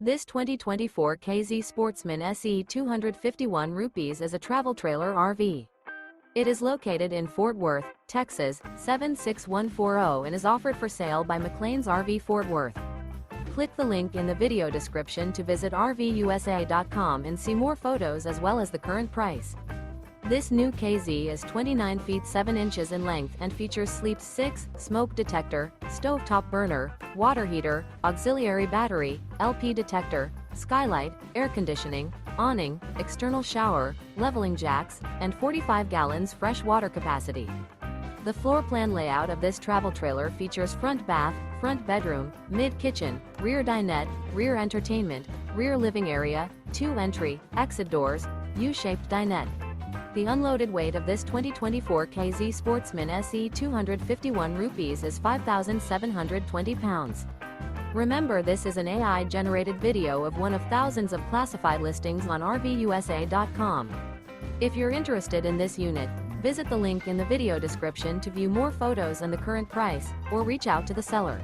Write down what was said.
This 2024 K-Z Sportsmen SE 251 rupees is a travel trailer RV. It is located in Fort Worth, Texas, 76140 and is offered for sale by McClain's RV Fort Worth. Click the link in the video description to visit RVUSA.com and see more photos as well as the current price. This new K-Z is 29 feet 7 inches in length and features Sleep 6, smoke detector, stovetop burner, water heater, auxiliary battery, LP detector, skylight, air conditioning, awning, external shower, leveling jacks, and 45 gallons fresh water capacity. The floor plan layout of this travel trailer features front bath, front bedroom, mid-kitchen, rear dinette, rear entertainment, rear living area, 2 entry, exit doors, U-shaped dinette. The unloaded weight of this 2024 K-Z Sportsmen SE 251 rupees is 5,720 pounds. Remember, this is an AI-generated video of one of thousands of classified listings on RVUSA.com. If you're interested in this unit, visit the link in the video description to view more photos and the current price, or reach out to the seller.